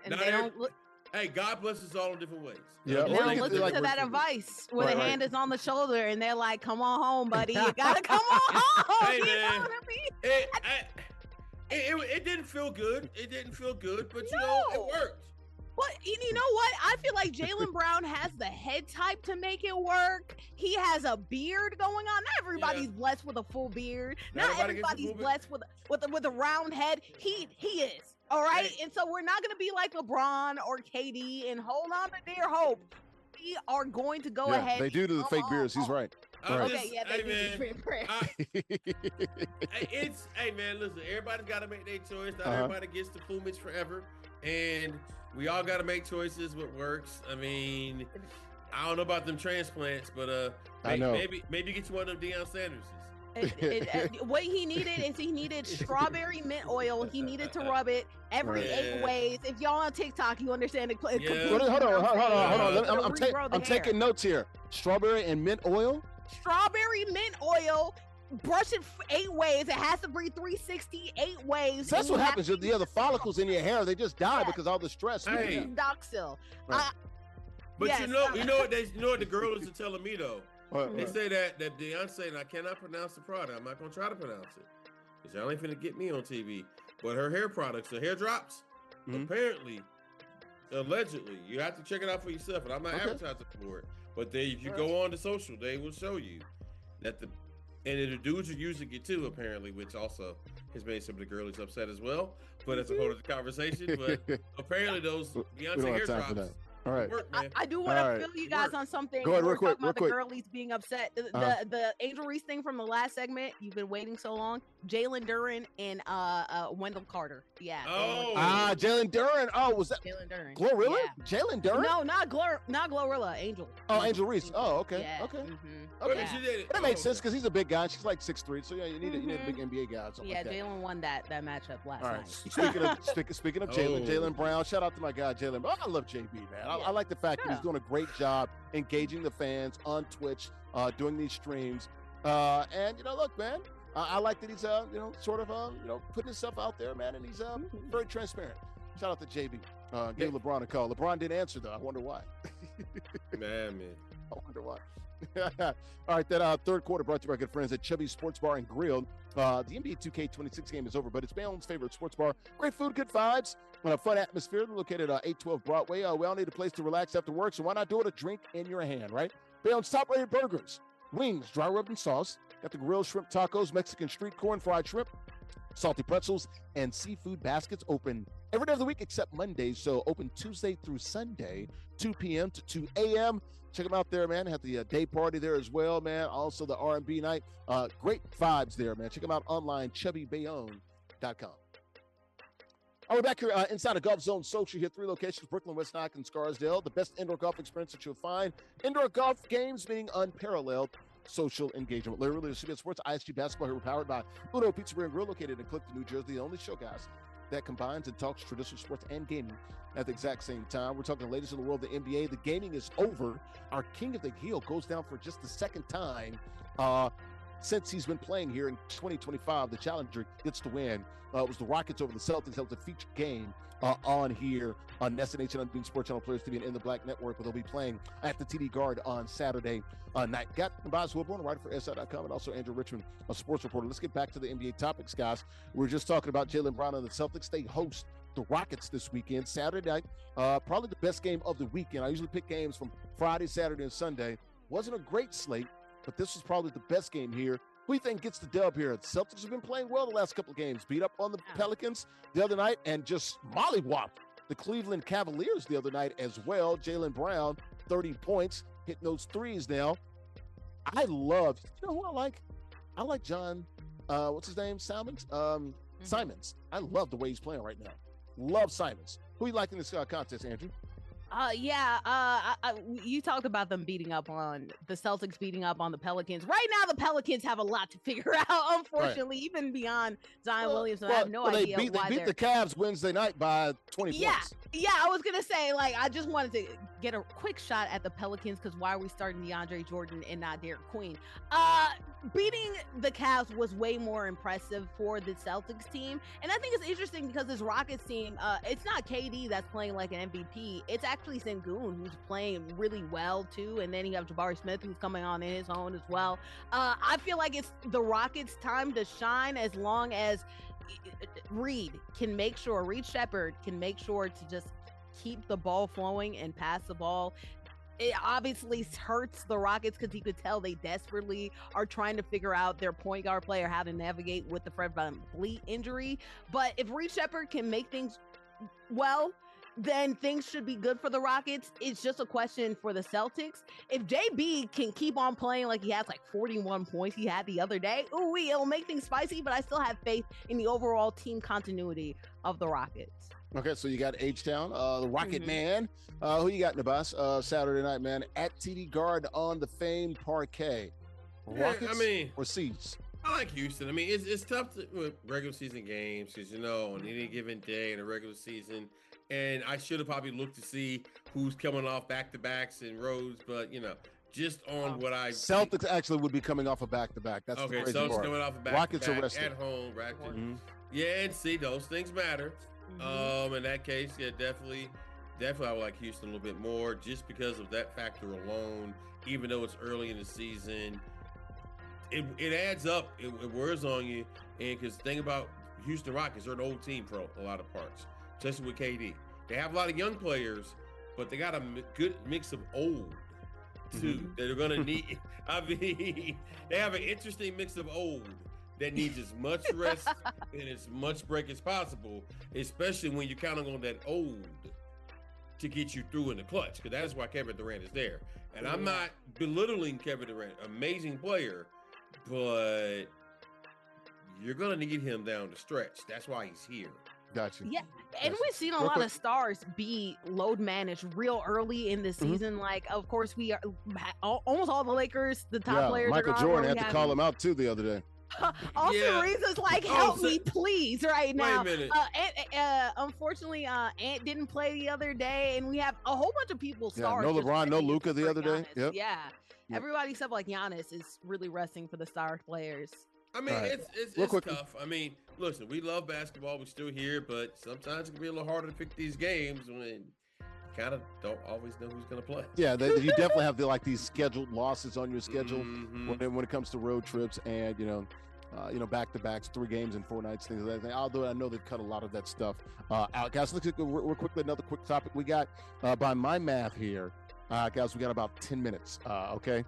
not they don't look. Hey, God bless us all in different ways. Yeah, they don't listen to that advice where the hand is on the shoulder and they're like, come on home, buddy. You gotta come on home. Hey, man. It didn't feel good. It didn't feel good, but you know, it worked. But you know what? I feel like Jaylen Brown has the head type to make it work. He has a beard going on. Not everybody's blessed with a full beard. Not everybody's blessed with a round head. He is. All right. Hey. And so we're not going to be like LeBron or KD and hold on to dear hope. We are going to go ahead. They do the fake beards. He's right. Okay, yeah, they do. Hey, man, listen, everybody's got to make their choice. Not everybody gets the plumage forever. And we all got to make choices what works. I mean, I don't know about them transplants, but maybe get you one of them Deion Sanderses. What he needed is he needed strawberry mint oil. He needed to rub it every 8 ways. If y'all on TikTok, you understand it. Hold on. I'm taking notes here. Strawberry and mint oil? Strawberry mint oil. Brush it 8 ways. It has to breathe 360 8 ways. So that's what happens. The follicles in your hair, they just die because of all the stress. Hey. Doxil. Right. But Yes. you know what the girls are telling me though. They say that Beyonce, and I cannot pronounce the product. I'm not gonna try to pronounce it. Cause y'all ain't finna get me on TV. But her hair products, her hair drops, apparently, allegedly, you have to check it out for yourself. And I'm not advertising for it. But if you go on to social, they will show you that the dudes are using it too, apparently, which also has made some of the girlies upset as well. But that's a whole other conversation. But apparently, those Beyonce hair drops. All right. Work, man. I do want to fill you guys on something. Go ahead, real quick. Talking about the girlies being upset. The Angel Reese thing from the last segment. You've been waiting so long. Jalen Duren and Wendell Carter. Yeah. Oh. Jalen Duren. Oh, was that Jalen Duren? Glorilla? Yeah. Jalen Duren? No, not Glorilla. Angel. Oh, Angel Reese. Oh, okay. Yeah. Okay. Mm-hmm. Okay. Yeah. That makes sense because he's a big guy. She's like 6'3", so yeah, you need a big NBA guy. Yeah, like that. Jalen won that matchup last All right. night. Speaking of Jalen, Jaylen Brown. Shout out to my guy Jaylen. I love JB, man. I like the fact that he's doing a great job engaging the fans on Twitch, doing these streams. And look, man, I like that he's sort of putting himself out there, man, and he's very transparent. Shout out to JB. Gave LeBron a call. LeBron didn't answer though. I wonder why. man. I wonder why. All right, that third quarter brought to you by good friends at Chubby's Sports Bar and Grill. The NBA 2K26 game is over, but it's Bayonne's favorite sports bar. Great food, good vibes, and a fun atmosphere. They're located at 812 Broadway. We all need a place to relax after work, so why not do it a drink in your hand, right? Bayonne's top-rated burgers, wings, dry rub and sauce. Got the grilled shrimp tacos, Mexican street corn, fried shrimp, salty pretzels, and seafood baskets open every day of the week except Mondays, so open Tuesday through Sunday, 2 p.m. to 2 a.m. Check them out there, man. Have the day party there as well, man. Also the R&B night. Great vibes there, man. Check them out online, chubbybayonne.com. All right, back here inside of Golf Zone Social here, 3 locations, Brooklyn, West Nyack, and Scarsdale. The best indoor golf experience that you'll find. Indoor golf games being unparalleled. Social engagement. Larry Ridley, CBS Sports, ISG Basketball here, powered by Uno Pizzeria and Grill, located in Clifton, New Jersey. The only show, guys, that combines and talks traditional sports and gaming at the exact same time. We're talking the latest in the world of the NBA. The gaming is over. Our King of the Hill goes down for just the second time since he's been playing here in 2025. The challenger gets to win. It was the Rockets over the Celtics. That was a featured game on here on NESN and Unbeaten Sports Channel, Players TV, and In the Black Network, but they'll be playing at the TD Guard on Saturday night. Got Nubyjas Wilborn, writer for SI.com, and also Andrea Richmond, a sports reporter. Let's get back to the NBA topics, guys. We were just talking about Jaylen Brown and the Celtics. They host the Rockets this weekend, Saturday night. Probably the best game of the weekend. I usually pick games from Friday, Saturday, and Sunday. Wasn't a great slate, but this was probably the best game here. Who do you think gets the dub here? The Celtics have been playing well the last couple of games. Beat up on the Pelicans the other night and just mollywopped the Cleveland Cavaliers the other night as well. Jaylen Brown, 30 points, hitting those threes now. I love, you know who I like? I like John, what's his name? Simons? Simons. I love the way he's playing right now. Love Simons. Who you like in this contest, Andrew? You talked about them beating up on the Celtics, beating up on the Pelicans. Right now, the Pelicans have a lot to figure out, unfortunately, even beyond Zion Williamson. I have no idea they beat the Cavs Wednesday night by 20 points. Yeah, I was going to say, I just wanted to get a quick shot at the Pelicans because why are we starting DeAndre Jordan and not Derek Queen? Beating the Cavs was way more impressive for the Celtics team. And I think it's interesting because this Rockets team, it's not KD that's playing like an MVP. It's actually Sengun who's playing really well too. And then you have Jabari Smith who's coming on in his own as well. I feel like it's the Rockets' time to shine as long as Reed Shepherd can make sure to just keep the ball flowing and pass the ball. It obviously hurts the Rockets because you could tell they desperately are trying to figure out their point guard player how to navigate with the Fred VanVleet injury. But if Reed Shepherd can make things well, then things should be good for the Rockets. It's just a question for the Celtics. If JB can keep on playing like he has 41 points he had the other day, it'll make things spicy, but I still have faith in the overall team continuity of the Rockets. Okay, so you got H-Town, the Rocket Man. Who you got, Nubyjas? Saturday night, man, at TD Guard on the famed parquet. Rockets or Seas? I like Houston. I mean, it's tough with regular season games because, on any given day in a regular season, and I should have probably looked to see who's coming off back-to-backs and roads, but, just on what I Celtics actually would be coming off a back-to-back. That's okay, the Celtics coming off a back-to-back Rockets are rested at home. Yeah, and see, those things matter. In that case, yeah, definitely definitely I would like Houston a little bit more just because of that factor alone. Even though it's early in the season, it adds up. It wears on you. And because the thing about Houston Rockets, they're an old team for a lot of parts, especially with KD. They have a lot of young players, but they got a good mix of old too. They're going to need. I mean, they have an interesting mix of old that needs as much rest and as much break as possible, especially when you're counting on that old to get you through in the clutch, because that is why Kevin Durant is there. And I'm not belittling Kevin Durant, amazing player, but you're going to need him down the stretch. That's why he's here. Gotcha. Yeah, and we've seen a lot of stars be load managed real early in the season. Like, of course, we are almost all the Lakers, the top players. Michael Jordan had to call him out too the other day. Austin Reeves is like, help me, please, right now. Wait a minute. Unfortunately, Ant didn't play the other day, and we have a whole bunch of people stars. No LeBron, no Luka the other day. Yep. Yeah. Everybody except like Giannis is really resting for the star players. I mean, it's tough. I mean, listen, we love basketball. We're still here, but sometimes it can be a little harder to pick these games when you kind of don't always know who's going to play. Yeah, you definitely have these scheduled losses on your schedule when it comes to road trips and back-to-backs, 3 games in 4 nights, things like that. Although I know they've cut a lot of that stuff out. Guys, let's real quickly another quick topic we got. By my math here, guys, we got about 10 minutes. Okay,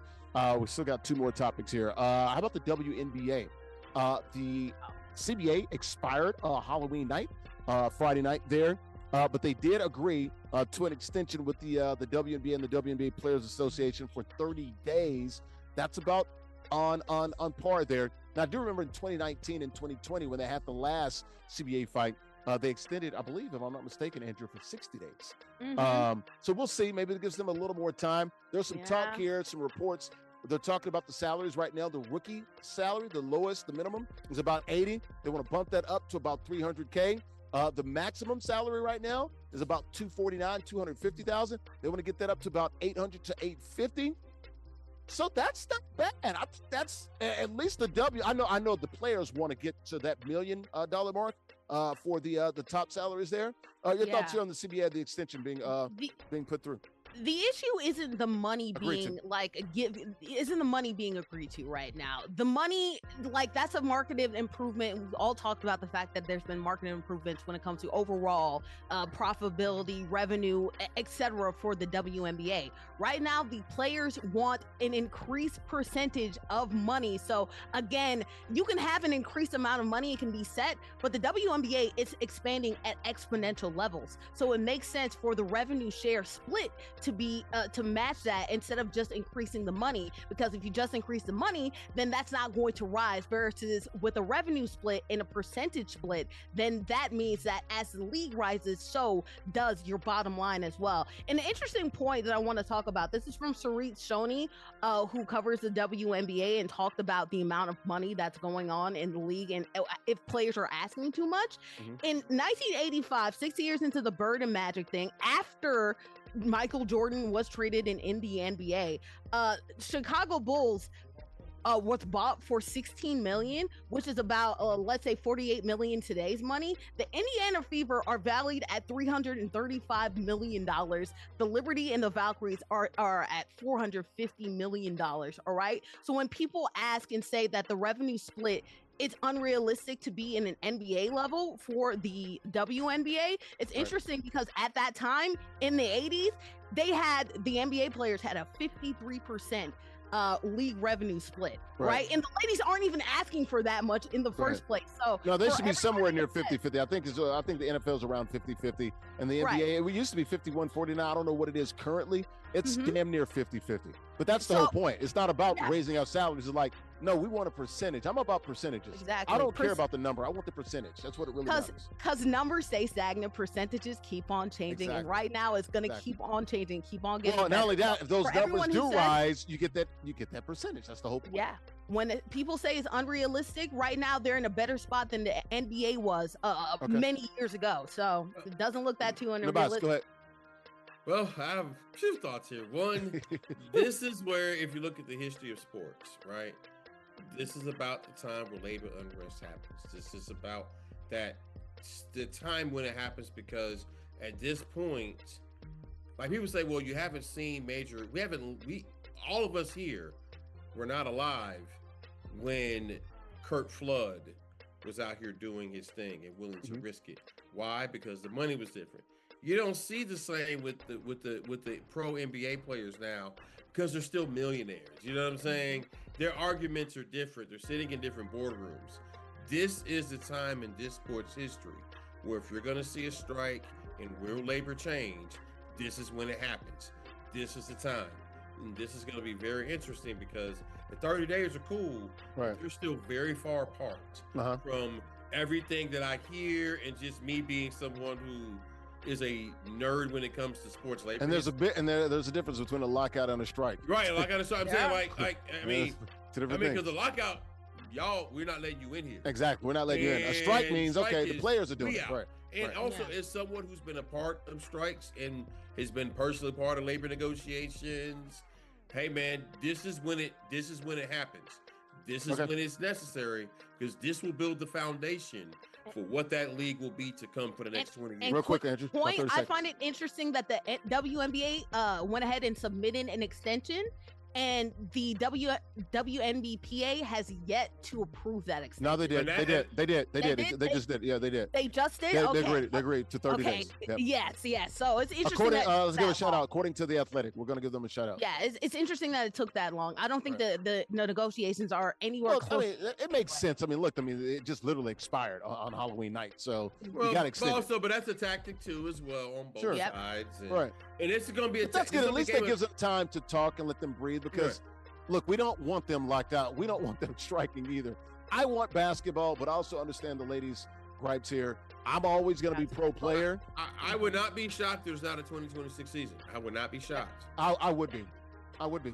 we still got 2 more topics here. How about the WNBA? The CBA expired Halloween night, Friday night there, but they did agree to an extension with the WNBA and the WNBA Players Association for 30 days. That's about on par there. Now, I do remember in 2019 and 2020 when they had the last CBA fight, they extended, I believe, if I'm not mistaken, Andrea, for 60 days. So we'll see. Maybe it gives them a little more time. There's some talk here, some reports. They're talking about the salaries right now. The rookie salary, the lowest, the minimum, is about 80. They want to bump that up to about 300K. The maximum salary right now is about 249, 250,000. They want to get that up to about 800 to 850. So that's not bad. That's at least the W. I know the players want to get to that $1 million mark for the top salaries there. Your thoughts here on the CBA, the extension being put through? The issue isn't the money being agreed to right now. The money, that's a market improvement. We've all talked about the fact that there's been market improvements when it comes to overall profitability, revenue, etc. for the WNBA. Right now, the players want an increased percentage of money. So again, you can have an increased amount of money, it can be set, but the WNBA is expanding at exponential levels. So it makes sense for the revenue share split to be to match that instead of just increasing the money, because if you just increase the money, then that's not going to rise, versus with a revenue split and a percentage split, then that means that as the league rises, so does your bottom line as well. And an interesting point that I want to talk about, this is from Sarit Shoni, who covers the WNBA, and talked about the amount of money that's going on in the league and if players are asking too much. In 1985, 6 years into the Bird and Magic thing, after Michael Jordan was traded in the NBA, Chicago Bulls was bought for $16 million, which is about let's say $48 million today's money. The Indiana Fever are valued at $335 million. The Liberty and the Valkyries are at $450 million. All right. So when people ask and say that the revenue split, it's unrealistic to be in an NBA level for the WNBA. It's interesting because at that time in the 80s, the NBA players had a 53% league revenue split, right? And the ladies aren't even asking for that much in the first place. So no, they should be somewhere near 50-50. I think the NFL is around 50-50, and the NBA, we used to be 51-49. I don't know what it is currently. It's damn near 50-50. But that's the whole point. It's not about raising our salaries. It's like, no, we want a percentage. I'm about percentages. Exactly. I don't care about the number. I want the percentage. That's what it really matters. Because numbers stay stagnant, percentages keep on changing, and right now it's going to keep on changing, keep on getting. Well, not only that, if those numbers do rise, you get that percentage. That's the whole point. Yeah. When people say it's unrealistic, right now they're in a better spot than the NBA was many years ago. So it doesn't look that too unrealistic. Go ahead. Well, I have 2 thoughts here. One, this is where, if you look at the history of sports, right? This is about the time where labor unrest happens. This is about the time when it happens, because at this point, like people say, well, you haven't seen all of us here were not alive when Kurt Flood was out here doing his thing and willing to risk it. Why? Because the money was different. You don't see the same with the pro NBA players now because they're still millionaires. You know what I'm saying? Their arguments are different. They're sitting in different boardrooms. This is the time in this sports history where if you're going to see a strike and real labor change, this is when it happens. This is the time. And this is going to be very interesting because the 30 days are cool. Right. They're still very far apart from everything that I hear and just me being someone who is a nerd when it comes to sports labor. And there's a difference between a lockout and a strike. Right, a lockout. So I'm saying, I mean, because the lockout, y'all, we're not letting you in here. Exactly, we're not letting you in. A strike means the players are doing it. Right. And also, as someone who's been a part of strikes and has been personally part of labor negotiations, hey man, this is when it happens. This is when it's necessary because this will build the foundation for what that league will be to come for the next 20 years. Real quick, Andrew. I find it interesting that the WNBA went ahead and submitted an extension, and the WNBPA has yet to approve that extension. No, they did. They just did. Yeah, they did. They just did? They agreed to 30 days. Yep. Yes. So it's interesting. Let's give a shout out. According to The Athletic, we're going to give them a shout out. Yeah, it's interesting that it took that long. I don't think the negotiations are anywhere close. I mean, it makes sense. I mean, look, it just literally expired on Halloween night. So you got to extend it. But that's a tactic too as well on both sides. And, and it's going to be that's good. At least that gives them time to talk and let them breathe because, look, we don't want them locked out. We don't want them striking either. I want basketball, but I also understand the ladies' gripes here. I'm always going to be pro player. I would not be shocked there's not a 2026 season. I would not be shocked. I would be. I would be.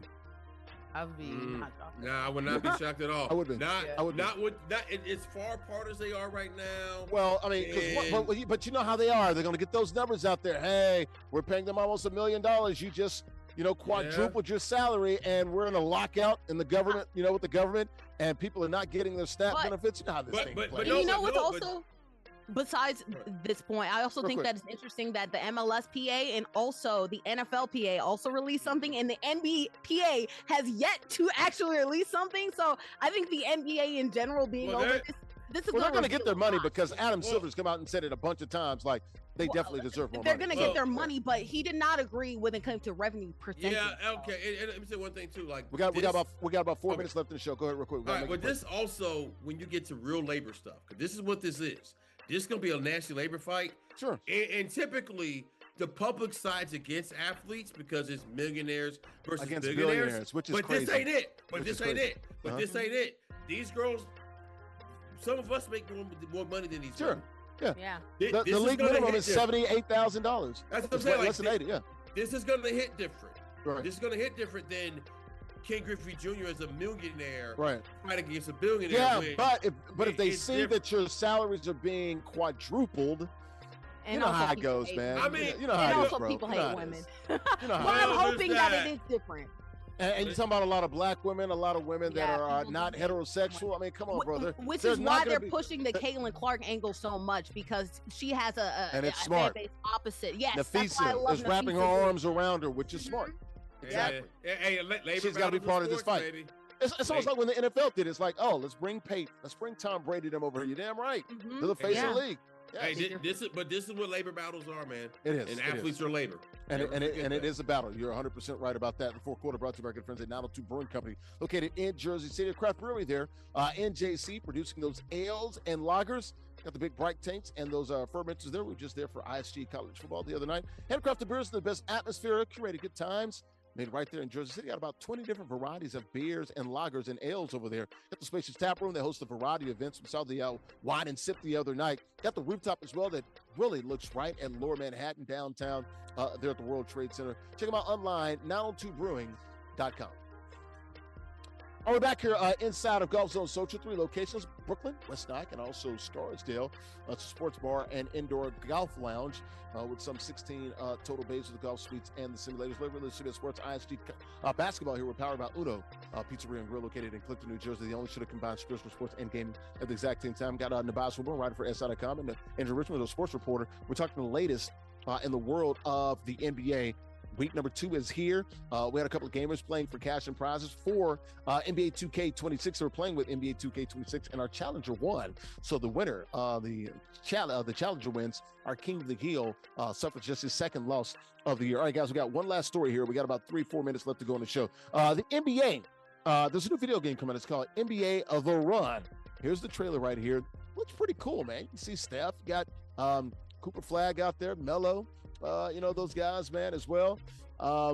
I would be not shocked. Nah, I would not be shocked at all. I would be. As far apart as they are right now. Well, I mean, but you know how they are. They're going to get those numbers out there. Hey, we're paying them almost $1 million. You just, quadrupled your salary, and we're in a lockout in the government, with the government, and people are not getting their SNAP benefits. You know how this thing plays. Besides this point, I also think that it's interesting that the MLSPA and also the NFLPA also released something, and the NBPA has yet to actually release something. So I think the NBA in general being over this is they're going to get their money because Adam Silver's come out and said it a bunch of times. Like they definitely deserve more money. They're going to get their money, but he did not agree when it came to revenue percentage. Yeah, okay. And let me say one thing too. Like we got about 4 minutes left in the show. Go ahead, real quick. All right, but this also when you get to real labor stuff, because this is what this is. This is going to be a nasty labor fight. Sure. And typically, the public sides against athletes because it's millionaires versus against billionaires, which is crazy. This ain't it. This ain't it. These girls, some of us make more money than these girls. Yeah. The league minimum is $78,000. That's what I'm saying. Less than 80, yeah. This is going to hit different. Right. This is going to hit different than Ken Griffey Jr. as a millionaire, fighting against a billionaire. Yeah, but if they see that your salaries are being quadrupled, and you know how it goes, man. I mean, you know how it is, bro. People hate women. You know how I'm hoping that it is different. And you're talking about a lot of black women, a lot of women that are not heterosexual. I mean, come on, brother. Which is why they're pushing the Caitlin Clark angle so much, because she has and it's smart. Opposite. Yes, Nafisa is wrapping her arms around her, which is smart. Exactly. Hey, she's got to be part of this fight. Baby. It's almost like when the NFL did it. It's like, oh, let's bring Tom Brady them over here. You're damn right. They're the face of the league. Yes. Hey, this is what labor battles are, man. It is. And athletes are labor. And it is a battle. You're 100% right about that. The fourth quarter brought to you by our good friends at 902 Brewing Company, located in Jersey City, a craft brewery there. NJC, producing those ales and lagers. Got the big bright tanks and those fermenters there. We were just there for ISG college football the other night. Handcrafted beers in the best atmosphere, curated good times. Made right there in Jersey City. Got about 20 different varieties of beers and lagers and ales over there. Got the spacious tap room. They host a variety of events. We saw the wine and sip the other night. Got the rooftop as well that really looks right at Lower Manhattan downtown there at the World Trade Center. Check them out online, 902brewing.com. All right, we're back here inside of Golf Zone Social, 3 locations, Brooklyn, West Nike, and also Scarsdale. It's a sports bar and indoor golf lounge with some 16 total bays of the golf suites and the simulators. Liberty City Sports ISG basketball here. We're powered by Uno Pizzeria and Grill located in Clifton, New Jersey. The only should have combined traditional sports and gaming at the exact same time. Got Nubyjas, Wilborn, writer for SI.com, and Andrea Richmond, a sports reporter. We're talking the latest in the world of the NBA. Week number 2 is here. We had a couple of gamers playing for cash and prizes for NBA 2K26. We're playing with NBA 2K26, and our challenger won. So the winner, the challenger wins. Our King of the Hill suffers just his second loss of the year. All right, guys, we got one last story here. We got about 3-4 minutes left to go in the show. The NBA, there's a new video game coming. It's called NBA The Run. Here's the trailer right here. Looks pretty cool, man. You can see Steph. You got Cooper Flag out there, Melo. Those guys, man, as well. I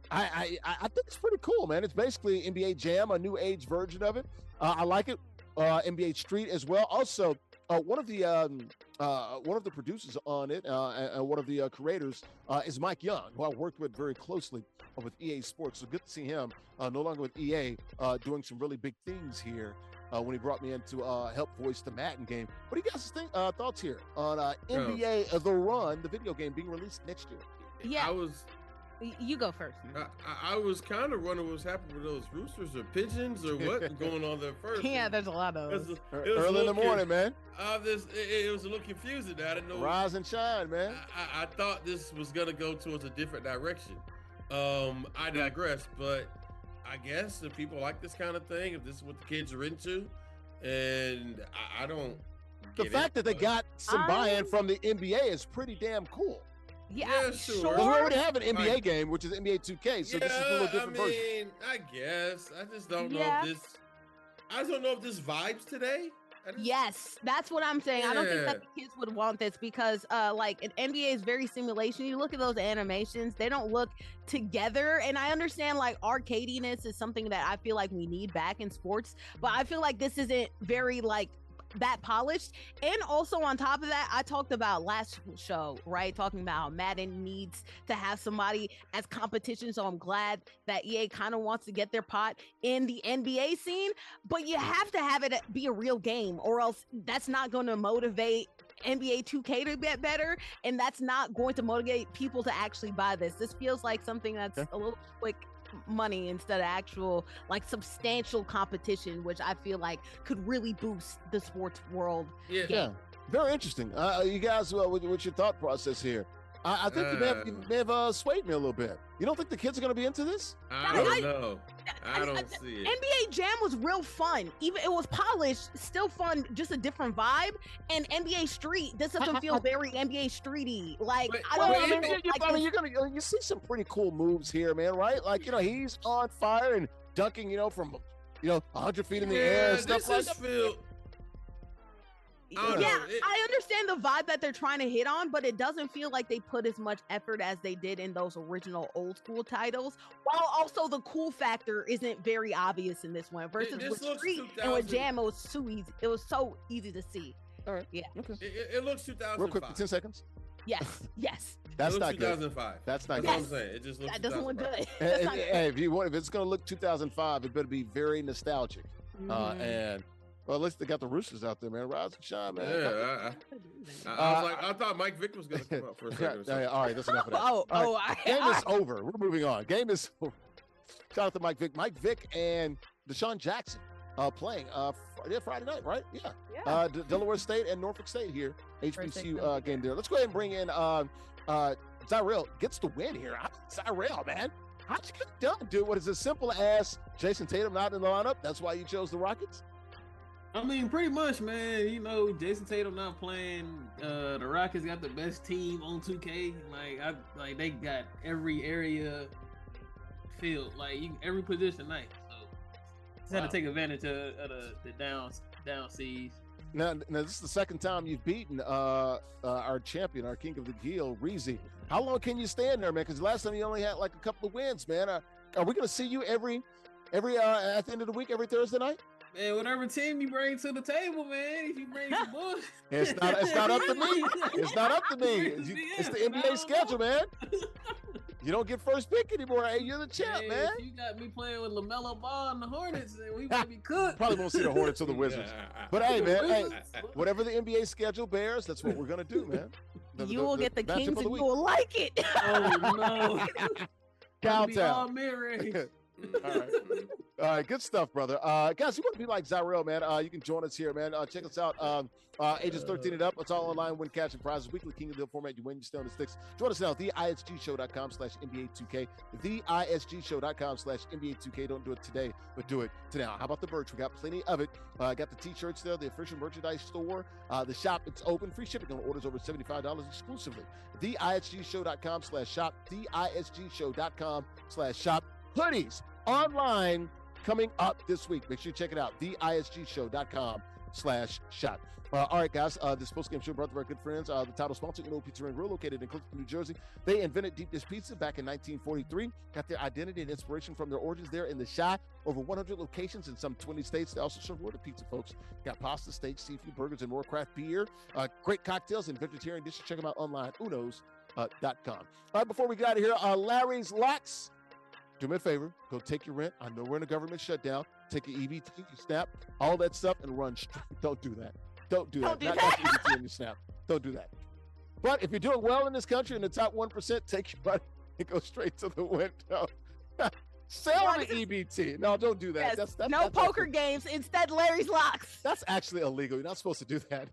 think it's pretty cool, man. It's basically NBA Jam, a new age version of it. I like it. NBA Street as well. Also, one of the producers on it and one of the creators is Mike Young, who I worked with very closely with EA Sports. So good to see him no longer with EA doing some really big things here. When he brought me in to help voice the Madden game. What do you guys think thoughts here on NBA The Run, the video game being released next year? Yeah, you go first. I was kind of wondering what's happening with those roosters or pigeons or what going on there first. Yeah, there's a lot of it was early in the morning, man. It was a little confusing. I didn't know. Rise and shine, man. I thought this was gonna go towards a different direction. I digress, but I guess if people like this kind of thing, if this is what the kids are into, and I don't. The fact that they got some buy-in from the NBA is pretty damn cool. Yeah, sure. We already have an NBA game, which is NBA 2K, so this is a little different version. I guess. I just don't know if this. I just don't know if this vibes today. Yes, that's what I'm saying. I don't think that the kids would want this because like an NBA is very simulation. You look at those animations, they don't look together. And I understand like arcadiness is something that I feel like we need back in sports, but I feel like this isn't very like that polished. And also on top of that, I talked about last show, right? Talking about how Madden needs to have somebody as competition. So I'm glad that EA kind of wants to get their pot in the NBA scene, but you have to have it be a real game or else that's not going to motivate NBA 2K to get better. And that's not going to motivate people to actually buy this. This feels like something that's a little quick money instead of actual like substantial competition, which I feel like could really boost the sports world. Yeah, very interesting. You guys, what's your thought process here? I think you may have swayed me a little bit. You don't think the kids are going to be into this? I don't know. I don't see it. NBA Jam was real fun. Even it was polished, still fun, just a different vibe. And NBA Street, this doesn't feel very NBA Streety. Like you see some pretty cool moves here, man. Right? Like he's on fire and dunking, from 100 feet in the air and stuff like that. I understand the vibe that they're trying to hit on, but it doesn't feel like they put as much effort as they did in those original old school titles. While also the cool factor isn't very obvious in this one versus with Street and with Jam, it was so easy. It was so easy to see. All right. Yeah. Okay. It looks 2005. Real quick, 10 seconds. Yes. That's not 2005. That's not good. That's what I'm saying. It just looks. That doesn't look good. Hey, if it's going to look 2005, it better be very nostalgic. And well, at least they got the Roosters out there, man. Rise and shine, man. Yeah, I thought Mike Vick was going to come up for a second. All right, that's enough of that. Game is over. We're moving on. Game is over. Shout out to Mike Vick. Mike Vick and Deshaun Jackson playing Friday night, right? Yeah. Delaware State and Norfolk State here. HBCU game there. Let's go ahead and bring in JustZyrell. Gets the win here. JustZyrell, man. How'd you get it done, dude? What is as simple as Jason Tatum not in the lineup? That's why you chose the Rockets? I mean, pretty much, man. Jason Tatum not playing. The Rockets got the best team on 2K. Like they got every area filled, every position nice. So just had to take advantage of the down seas. Now, this is the second time you've beaten our champion, our King of the Hill, Reezy. How long can you stand there, man? Because last time you only had like a couple of wins, man. Are we going to see you every at the end of the week, every Thursday night? Man, whatever team you bring to the table, man. If you bring some bush, it's not up to me. It's not up to me. It's the NBA schedule, man. You don't get first pick anymore. Hey, you're the champ, man. If you got me playing with LaMelo Ball and the Hornets, then we might be cooked. Probably won't see the Hornets or the Wizards. But hey, man, whatever the NBA schedule bears, that's what we're gonna do, man. You will get the Kings and you will like it. Oh no. Downtown. All right, good stuff, brother. Guys, you want to be like Zyrell, man? You can join us here, man. Check us out. Ages 13 and up. It's all online. Win cash and prizes. Weekly King of the Hill format. You win, you stay on the sticks. Join us now at theisgshow.com/NBA2K. Theisgshow.com/NBA2K. Don't do it today, but do it now. How about the merch? We got plenty of it. Got the t-shirts there, the official merchandise store. The shop, it's open. Free shipping on orders over $75 exclusively. Theisgshow.com/shop. Theisgshow.com/shop. Hoodies online coming up this week. Make sure you check it out. Theisgshow.com/shop. All right, guys. This post-game show brought to our good friends. The title sponsor, Pizza and Grill, located in Clifton, New Jersey. They invented deep dish pizza back in 1943. Got their identity and inspiration from their origins there in the Chi. Over 100 locations in some 20 states. They also serve water pizza, folks. Got pasta, steak, seafood, burgers, and more craft beer. Great cocktails and vegetarian dishes. Check them out online. Unos.com. All right, before we get out of here, Larry's Locks. Do me a favor, go take your rent. I know we're in a government shutdown. Take your EBT, your SNAP, all that stuff, and run straight. Don't do that. Don't do that. Not EBT and your SNAP. Don't do that. But if you're doing well in this country in the top 1%, take your money and go straight to the window. Sell the EBT. No, don't do that. Yes, that's poker games. Instead, Larry's Locks. That's actually illegal. You're not supposed to do that.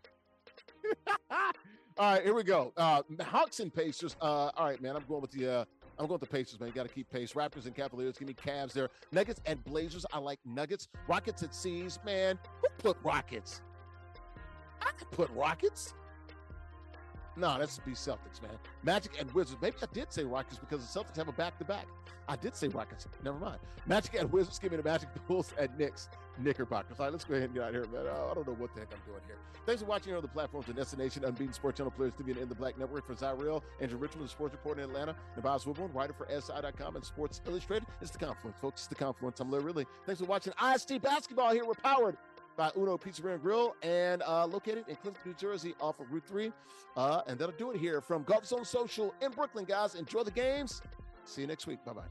All right, here we go. Hawks and Pacers. All right, man, I'm going with the Pacers, man. You got to keep pace. Raptors and Cavaliers. Give me Cavs there. Nuggets and Blazers. I like Nuggets. Rockets at C's, man. Who put Rockets? I could put Rockets. No, that's the Celtics, man. Magic and Wizards. Maybe I did say Rockets because the Celtics have a back-to-back. I did say Rockets. Never mind. Magic and Wizards. Give me the Magic, Bulls, and Knickerbockers. All right, let's go ahead and get out of here, man. I don't know what the heck I'm doing here. Thanks for watching on the platforms of Destination, Unbeaten Sports Channel, Players TV, and In the Black Network. For Zyrell, Andrea Richmond, the sports reporter in Atlanta, Nubyjas Wilborn, writer for SI.com and Sports Illustrated. It's The Confluence, folks. It's The Confluence. I'm Larry Ridley. Thanks for watching ISG Basketball here. We're powered by Uno Pizza and Grill and located in Clifton, New Jersey off of Route 3. And that'll do it here from Golf Zone Social in Brooklyn, guys. Enjoy the games. See you next week. Bye-bye.